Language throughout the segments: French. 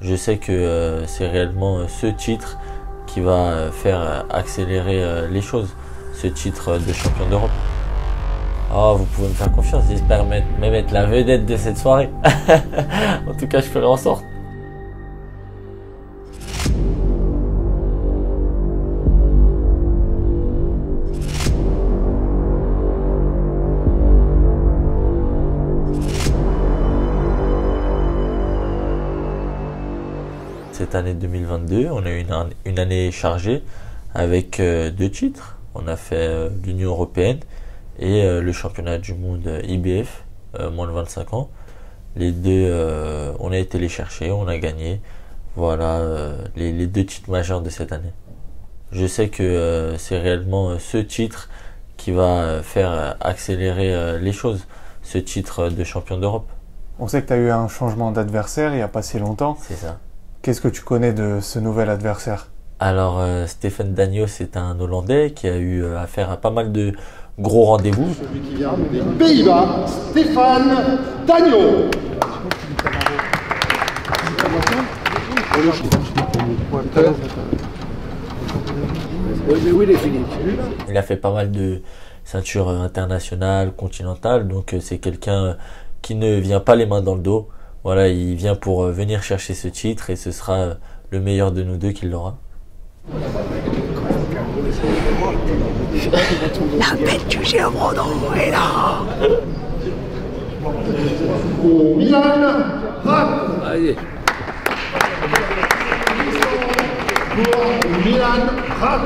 Je sais que c'est réellement ce titre qui va faire accélérer les choses, ce titre de champion d'Europe. Oh, vous pouvez me faire confiance, j'espère même être la vedette de cette soirée. En tout cas, je ferai en sorte. Cette année 2022, on a eu une année chargée avec 2 titres. On a fait l'Union européenne et le championnat du monde IBF, moins de 25 ans. Les deux, on a été les chercher, on a gagné. Voilà les 2 titres majeurs de cette année. Je sais que c'est réellement ce titre qui va faire accélérer les choses, ce titre de champion d'Europe. On sait que tu as eu un changement d'adversaire il n'y a pas si longtemps. C'est ça. Qu'est-ce que tu connais de ce nouvel adversaire? Alors, Stefan Dagno, c'est un Hollandais qui a eu affaire à pas mal de gros rendez-vous. Celui qui vient des Pays-Bas, Stefan Dagno. Il a fait pas mal de ceintures internationales, continentales, donc c'est quelqu'un qui ne vient pas les mains dans le dos. Voilà, il vient pour venir chercher ce titre et ce sera le meilleur de nous deux qui l'aura. La bête du Géomrodo est là. Pour Milan Rat. Allez. Pour Milan Rat.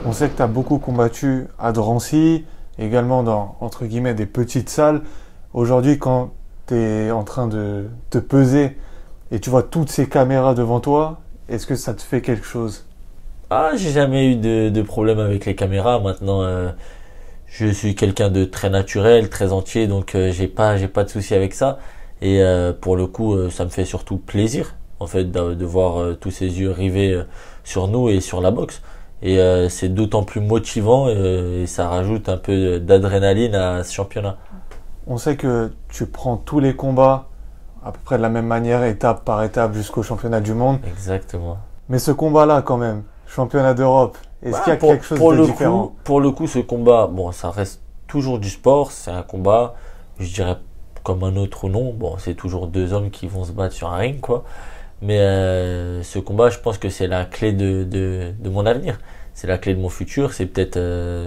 On sait que tu as beaucoup combattu à Drancy, également dans, entre guillemets, des petites salles. Aujourd'hui, quand tu es en train de te peser et tu vois toutes ces caméras devant toi, est-ce que ça te fait quelque chose? Ah, j'ai jamais eu de problème avec les caméras. Maintenant, je suis quelqu'un de très naturel, très entier, donc j'ai pas de souci avec ça. Et pour le coup, ça me fait surtout plaisir, en fait, de voir tous ces yeux rivés sur nous et sur la boxe. Et c'est d'autant plus motivant et ça rajoute un peu d'adrénaline à ce championnat. On sait que tu prends tous les combats à peu près de la même manière, étape par étape, jusqu'au championnat du monde. Exactement. Mais ce combat-là, quand même, championnat d'Europe, est-ce qu'il y a quelque chose de différent? Pour le coup, ce combat, bon, ça reste toujours du sport. C'est un combat, je dirais, comme un autre ou non. Bon, c'est toujours 2 hommes qui vont se battre sur un ring, quoi. Mais ce combat, je pense que c'est la clé de mon avenir. C'est la clé de mon futur. C'est peut-être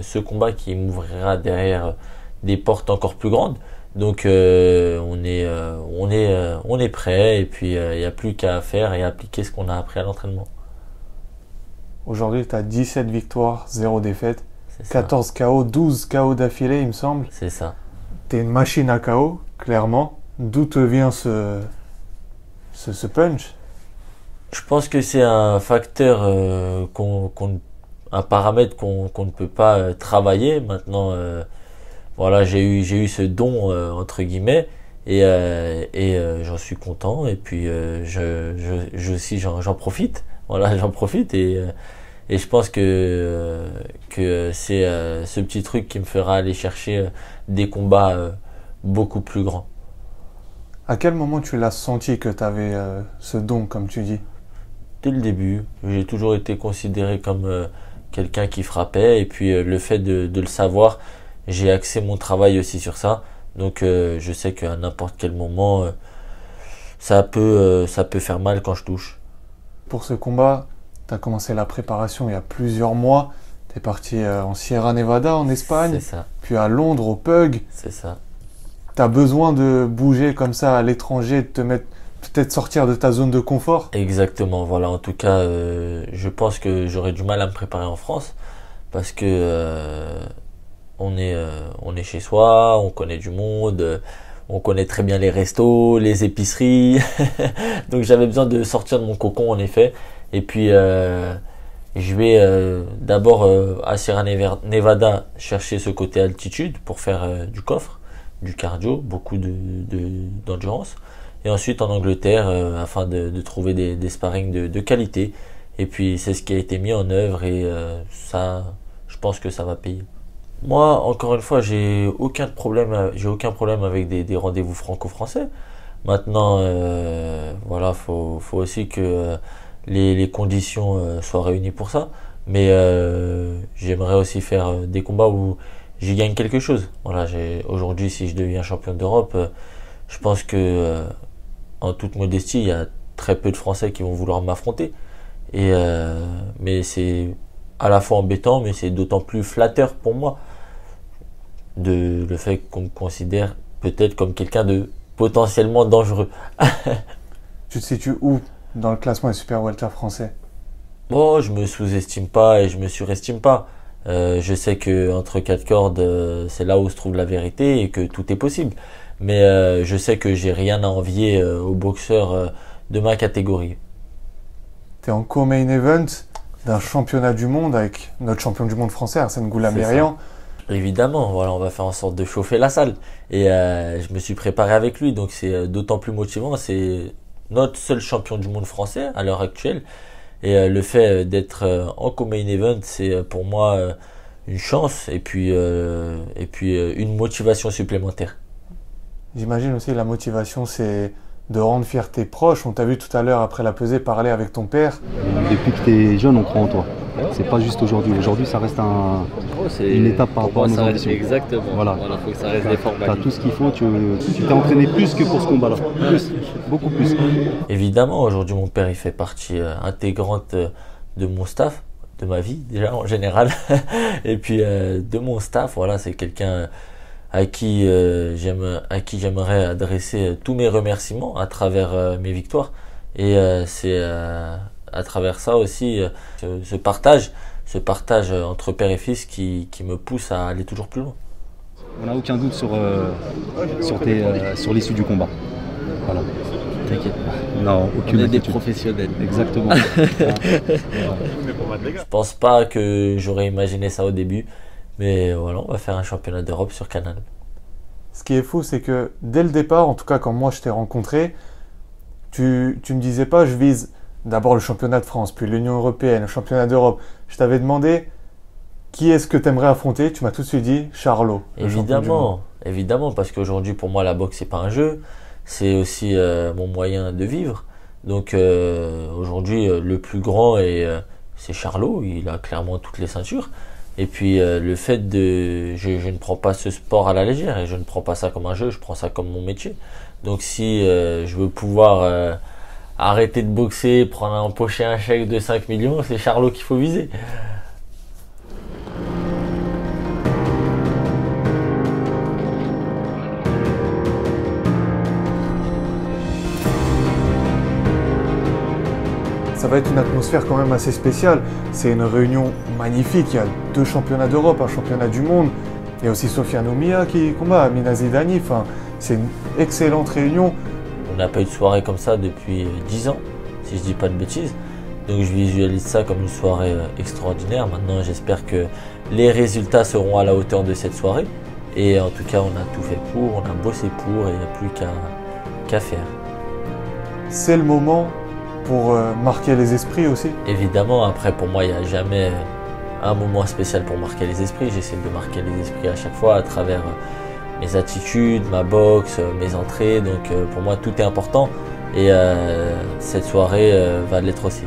ce combat qui m'ouvrira derrière des portes encore plus grandes. Donc on est prêt et puis il n'y a plus qu'à faire et appliquer ce qu'on a appris à l'entraînement. Aujourd'hui, tu as 17 victoires, 0 défaites, C'est 14 KO, 12 KO d'affilée, il me semble. C'est ça. Tu es une machine à KO, clairement. D'où te vient ce punch? Je pense que c'est un facteur, un paramètre qu'on ne peut pas travailler. Maintenant, voilà, j'ai eu ce don entre guillemets et j'en suis content et puis j'en profite. Voilà, j'en profite et je pense que c'est ce petit truc qui me fera aller chercher des combats beaucoup plus grands. À quel moment tu l'as senti que tu avais ce don, comme tu dis? Dès le début, j'ai toujours été considéré comme quelqu'un qui frappait et puis le fait de le savoir, j'ai axé mon travail aussi sur ça. Donc je sais qu'à n'importe quel moment, ça peut faire mal quand je touche. Pour ce combat, tu as commencé la préparation il y a plusieurs mois. Tu es parti en Sierra Nevada, en Espagne, C'est ça, puis à Londres, au PUG. c'est ça. Tu as besoin de bouger comme ça à l'étranger, de te mettre, peut-être sortir de ta zone de confort. Exactement, voilà. En tout cas, je pense que j'aurais du mal à me préparer en France parce que on est chez soi, on connaît du monde, on connaît très bien les restos, les épiceries. Donc j'avais besoin de sortir de mon cocon en effet. Et puis je vais d'abord à Sierra Nevada chercher ce côté altitude pour faire du coffre, du cardio, beaucoup d'endurance. Et ensuite en Angleterre afin de trouver des sparring de qualité. Et puis c'est ce qui a été mis en œuvre et ça, je pense que ça va payer. Moi, encore une fois, j'ai aucun problème avec des rendez-vous franco-français. Maintenant, voilà, faut aussi que les conditions soient réunies pour ça. Mais j'aimerais aussi faire des combats où j'y gagne quelque chose. Voilà, aujourd'hui, si je deviens champion d'Europe, je pense que, en toute modestie, il y a très peu de Français qui vont vouloir m'affronter. Mais c'est à la fois embêtant, mais c'est d'autant plus flatteur pour moi le fait qu'on me considère peut-être comme quelqu'un de potentiellement dangereux. Tu te situes où dans le classement des super welter français? Bon, je me sous-estime pas et je me surestime pas. Je sais que entre quatre cordes, c'est là où se trouve la vérité et que tout est possible. Mais je sais que j'ai rien à envier aux boxeurs de ma catégorie. Tu es en co-main event d'un championnat du monde avec notre champion du monde français, Arsène Goulamirian. Évidemment, voilà, on va faire en sorte de chauffer la salle. Et je me suis préparé avec lui, donc c'est d'autant plus motivant. C'est notre seul champion du monde français à l'heure actuelle. Et le fait d'être en co-main event, c'est pour moi une chance et puis une motivation supplémentaire. J'imagine aussi la motivation, c'est de rendre fier tes proches. On t'a vu tout à l'heure après la pesée parler avec ton père. Depuis que tu es jeune, on croit en toi. C'est pas juste aujourd'hui. Aujourd'hui, ça reste une étape par rapport à nos ambitions. Exactement. Voilà, Faut que ça reste des formalités. Tu as tout ce qu'il faut. Tu t'es entraîné plus que pour ce combat-là. Plus, beaucoup plus. Évidemment, aujourd'hui, mon père, il fait partie intégrante de mon staff, de ma vie déjà en général, et puis de mon staff. Voilà, c'est quelqu'un à qui j'aimerais adresser tous mes remerciements à travers mes victoires. Et c'est à travers ça aussi ce partage entre père et fils qui me pousse à aller toujours plus loin. On n'a aucun doute sur l'issue du combat. Voilà. T'inquiète pas. Non, aucune On est des inquiétude. professionnels. Exactement. Je pense pas que j'aurais imaginé ça au début, mais voilà, on va faire un championnat d'Europe sur Canal. Ce qui est fou, c'est que dès le départ, en tout cas quand moi je t'ai rencontré, tu me disais pas je vise d'abord le championnat de France, puis l'Union européenne, le championnat d'Europe. Je t'avais demandé qui est-ce que tu aimerais affronter. Tu m'as tout de suite dit Charlot. Évidemment, parce qu'aujourd'hui pour moi la boxe c'est pas un jeu, c'est aussi mon moyen de vivre. Donc aujourd'hui le plus grand c'est Charlot, il a clairement toutes les ceintures. Et puis le fait je ne prends pas ce sport à la légère et je ne prends pas ça comme un jeu, je prends ça comme mon métier. Donc si je veux pouvoir arrêter de boxer, empocher un chèque de 5 millions, c'est Charlot qu'il faut viser. Ça va être une atmosphère quand même assez spéciale. C'est une réunion magnifique. Il y a 2 championnats d'Europe, un championnat du monde. Il y a aussi Sofiane Oumia qui combat, Amina Zidani. Enfin, c'est une excellente réunion. On n'a pas eu de soirée comme ça depuis 10 ans, si je dis pas de bêtises. Donc je visualise ça comme une soirée extraordinaire. Maintenant, j'espère que les résultats seront à la hauteur de cette soirée. Et en tout cas, on a tout fait pour, on a bossé pour et il n'y a plus qu'à faire. C'est le moment pour marquer les esprits aussi. Évidemment, après pour moi il n'y a jamais un moment spécial pour marquer les esprits. J'essaie de marquer les esprits à chaque fois à travers mes attitudes, ma boxe, mes entrées. Donc pour moi tout est important et cette soirée va l'être aussi.